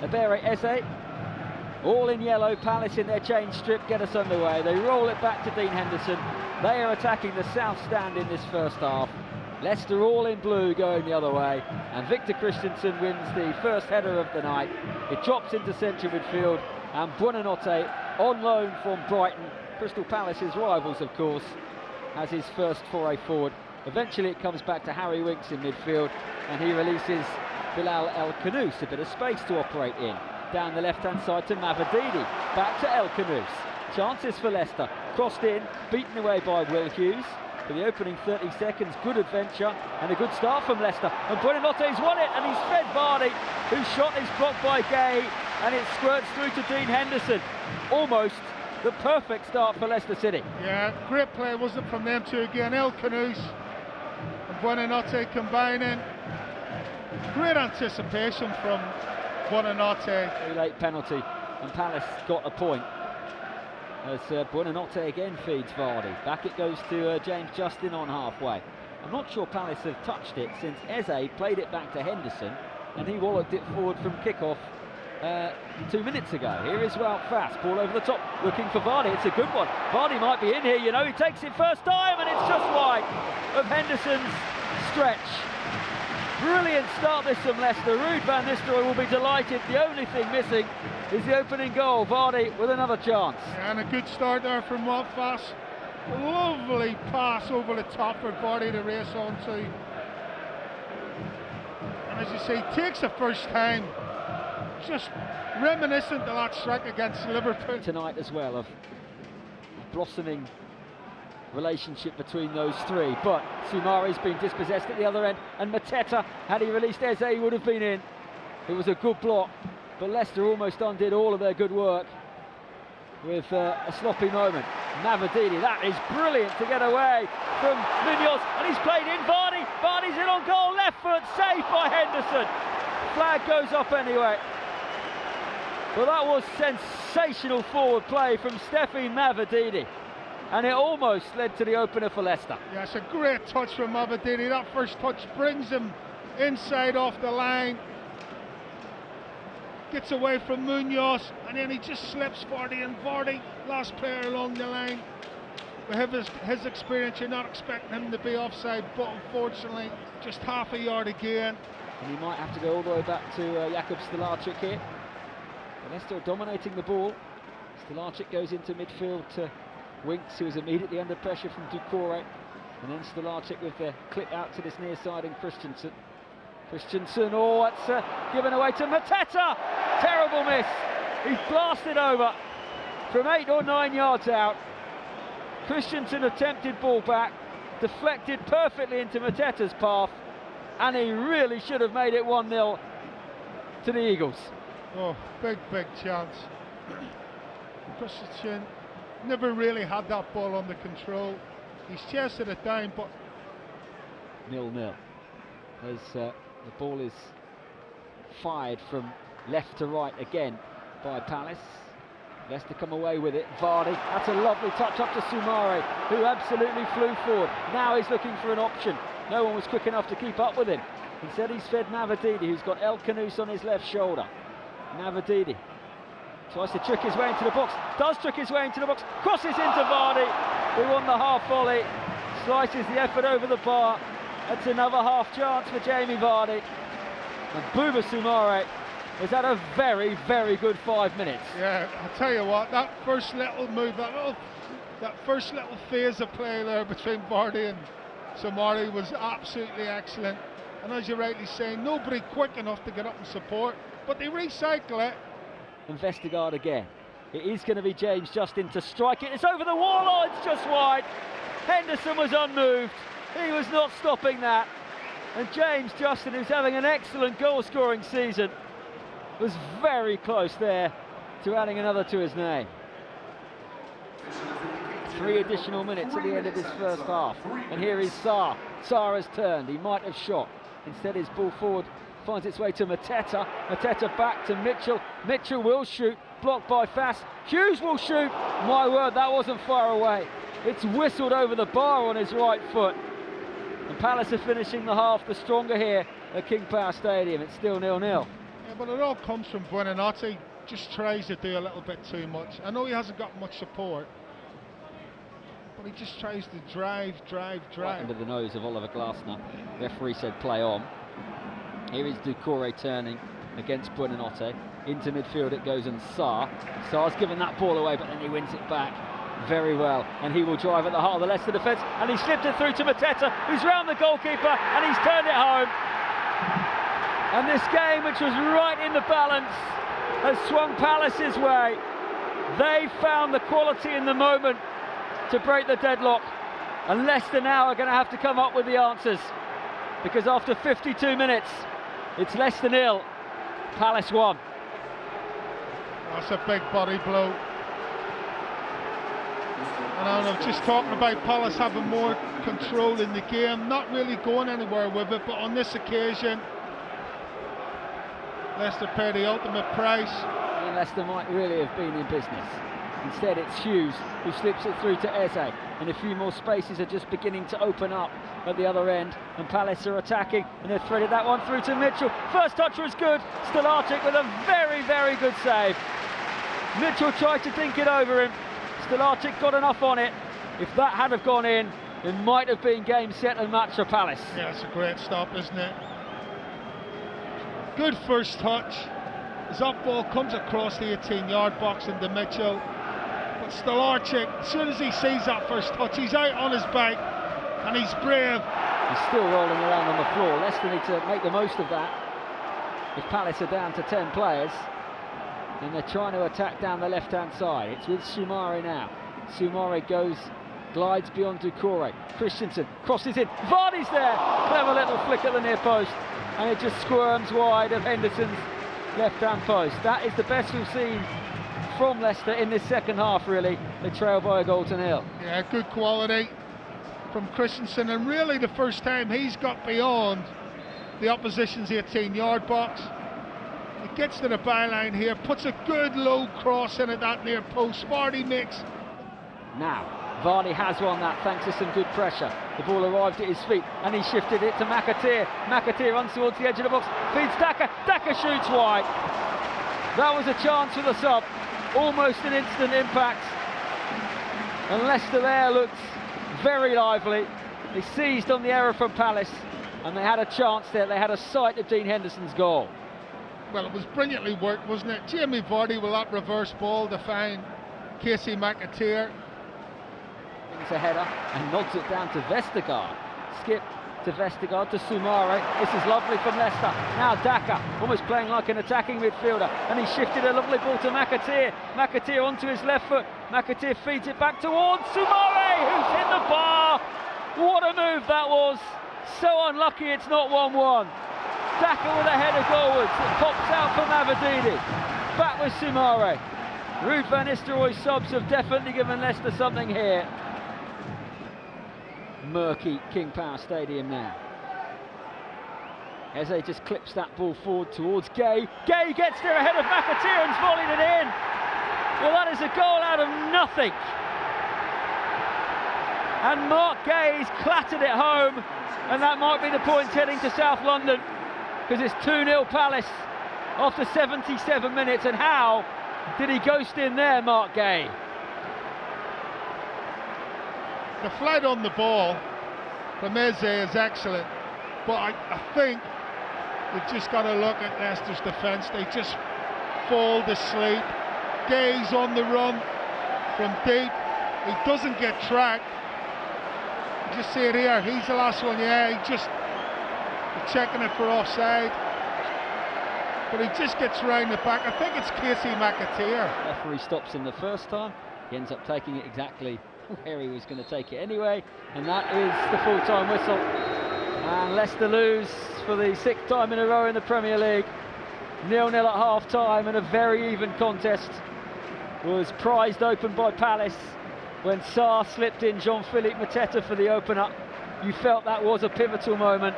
Ebere Eze. All in yellow, Palace in their change strip get us underway. They roll it back to Dean Henderson. They are attacking the south stand in this first half. Leicester all in blue going the other way, and Victor Christensen wins the first header of the night. It drops into central midfield, and Buonanotte, on loan from Brighton, Crystal Palace's rivals of course, has his first foray forward. Eventually it comes back to Harry Winks in midfield, and he releases Bilal El Khanous, a bit of space to operate in. Down the left-hand side to Mavididi, back to El Khanous. Chances for Leicester, crossed in, beaten away by Will Hughes. For the opening 30 seconds, good adventure and a good start from Leicester. And Buonanotte's won it, and he's fed Vardy, whose shot is blocked by Gay, and it squirts through to Dean Henderson. Almost the perfect start for Leicester City. Yeah, great play, wasn't it, from them two again. El Khanous and Buonanotte combining. Great anticipation from Buonanotte. Very late penalty, and Palace got a point. As Buonanotte again feeds Vardy. Back it goes to James Justin on halfway. I'm not sure Palace have touched it since Eze played it back to Henderson, and he walloped it forward from kickoff 2 minutes ago. Here is Wout Faes, ball over the top, looking for Vardy. It's a good one. Vardy might be in here, you know. He takes it first time, and it's just wide of Henderson's stretch. Brilliant start this from Leicester. Ruud van Nistelrooy will be delighted. The only thing missing is the opening goal. Vardy with another chance. Yeah, and a good start there from Wout Faes. Lovely pass over the top for Vardy to race onto. And as you say, takes the first time. Just reminiscent of that strike against Liverpool. Tonight as well, of blossoming relationship between those three, but Soumare's been dispossessed at the other end, and Mateta, had he released Eze, he would have been in. It was a good block, but Leicester almost undid all of their good work with a sloppy moment. Mavididi, that is brilliant to get away from Munoz, and he's played in. Vardy's in on goal, left foot, saved by Henderson. Flag goes up anyway. But that was sensational forward play from Stefan Mavididi, and it almost led to the opener for Leicester. Yeah, it's a great touch from Mavididi. That first touch brings him inside off the line. Gets away from Munoz, and then he just slips Vardy, and Vardy, last player along the line. With his experience, you're not expecting him to be offside, but unfortunately, just half a yard again. And he might have to go all the way back to Jakub Stelarczyk here. But Leicester are dominating the ball. Stelarczyk goes into midfield to Winks, who is immediately under pressure from Doucouré, and then Stelarczyk with the clip out to this near side in Christensen. Oh, it's given away to Mateta. Terrible miss. He's blasted over from 8 or 9 yards out. Christensen attempted ball back, deflected perfectly into Mateta's path, and he really should have made it 1-0 to the Eagles. Oh, big chance. Christensen never really had that ball under control. He's chased it down, but 0-0 as the ball is fired from left to right again by Palace. Leicester come away with it. Vardy, that's a lovely touch up to Soumare, who absolutely flew forward. Now he's looking for an option. No one was quick enough to keep up with him. Instead he's fed Mavididi, who's got El Khanous on his left shoulder. Mavididi tries to trick his way into the box, does trick his way into the box, crosses into Vardy, who won the half volley, slices the effort over the bar. That's another half chance for Jamie Vardy. And Bouma Soumare has had a very good 5 minutes. Yeah, I tell you what, that first little move, that first little phase of play there between Vardy and Soumare was absolutely excellent. And as you're rightly saying, nobody quick enough to get up and support, but they recycle it. And Vestergaard again. It is going to be James Justin to strike it. It's over the wall. Oh, it's just wide. Henderson was unmoved. He was not stopping that. And James Justin, who's having an excellent goal-scoring season, was very close there to adding another to his name. 3 additional minutes at the end of this first half. And here is Sarr. Sarr has turned. He might have shot. Instead, his ball forward finds its way to Mateta. Mateta back to Mitchell. Mitchell will shoot. Blocked by Faes. Hughes will shoot. My word, that wasn't far away. It's whistled over the bar on his right foot. And Palace are finishing the half the stronger here at King Power Stadium. It's still 0-0. Yeah, but it all comes from Buonanotte. Just tries to do a little bit too much. I know he hasn't got much support, but he just tries to drive. Right under the nose of Oliver Glasner. Referee said play on. Here is Doucouré turning against Buonanotte. Into midfield it goes, and Sarr's given that ball away, but then he wins it back very well, and he will drive at the heart of the Leicester defence, and he slipped it through to Mateta, who's round the goalkeeper, and he's turned it home. And this game, which was right in the balance, has swung Palace's way. They found the quality in the moment to break the deadlock, and Leicester now are going to have to come up with the answers, because after 52 minutes it's Leicester 0, Palace 1. That's a big body blow. And I'm just talking about Palace having more control in the game, not really going anywhere with it, but on this occasion Leicester paid the ultimate price. And Leicester might really have been in business. Instead it's Hughes who slips it through to Eze, and a few more spaces are just beginning to open up at the other end, and Palace are attacking, and they've threaded that one through to Mitchell. First touch was good, Stolarczyk with a very, very good save. Mitchell tried to think it over him, Stolarczyk got enough on it. If that had have gone in, it might have been game, set and match for Palace. Yeah, it's a great stop, isn't it? Good first touch. As that ball comes across the 18-yard box into Mitchell, but Stolarczyk, as soon as he sees that first touch, he's out on his back, and he's brave. He's still rolling around on the floor. Leicester need to make the most of that. If Palace are down to 10 players, then they're trying to attack down the left-hand side. It's with Soumaré now. Soumaré glides beyond Doucouré. Christensen crosses in. Vardy's there. Clever little flick at the near post, and it just squirms wide of Henderson's left-hand post. That is the best we've seen from Leicester in this second half, really. They trail by a goal to nil. Yeah, good quality from Christensen, and really the first time he's got beyond the opposition's 18-yard box. He gets to the byline here, puts a good low cross in at that near post. Vardy makes. Now, Vardy has won that thanks to some good pressure. The ball arrived at his feet, and he shifted it to McAteer. McAteer runs towards the edge of the box, feeds Daka. Daka shoots wide. That was a chance for the sub, almost an instant impact. And Leicester there looked very lively. They seized on the error from Palace, and they had a chance there. They had a sight of Dean Henderson's goal. Well, it was brilliantly worked, wasn't it? Jamie Vardy with that reverse ball to find Casey McAteer. Brings a header and nods it down to Vestergaard. Skip to Vestergaard to Soumaré. This is lovely from Leicester. Now Daka, almost playing like an attacking midfielder, and he shifted a lovely ball to McAteer. McAteer onto his left foot. McAteer feeds it back towards Soumaré, who's hit the bar. What a move that was. So unlucky it's not 1-1. Daka with a header goalwards. It pops out from Aberdeen. Back with Soumaré. Ruud van Nistelrooy's subs have definitely given Leicester something here. Murky King Power Stadium now. Eze just clips that ball forward towards Gay. Gay gets there ahead of McAteer and's volleyed it in. Well, that is a goal out of nothing. And Mark Gay's clattered it home, and that might be the points heading to South London, because it's 2-0 Palace after 77 minutes. And how did he ghost in there, Mark Gay? The flight on the ball from Eze is excellent, but I think you've just got to look at Leicester's defence. They just fall to sleep. Gay's on the run from deep. He doesn't get tracked. You just see it here. He's the last one. Yeah, he just checking it for offside, but he just gets round the back. I think it's Casey McAteer. Referee stops him the first time. He ends up taking it exactly where he was going to take it anyway, and that is the full-time whistle. And Leicester lose for the 6th time in a row in the Premier League. 0-0 at half-time, and a very even contest was prized open by Palace when Sarr slipped in Jean-Philippe Mateta for the opener. You felt that was a pivotal moment,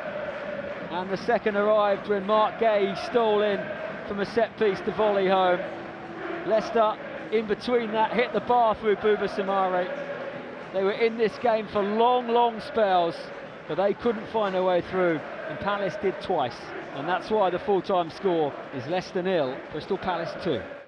and the second arrived when Mark Gay stole in from a set piece to volley home. Leicester, in between that, hit the bar through Bouba Soumaré. They were in this game for long, long spells, but they couldn't find their way through, and Palace did twice. And that's why the full-time score is Leicester 0, Crystal Palace 2.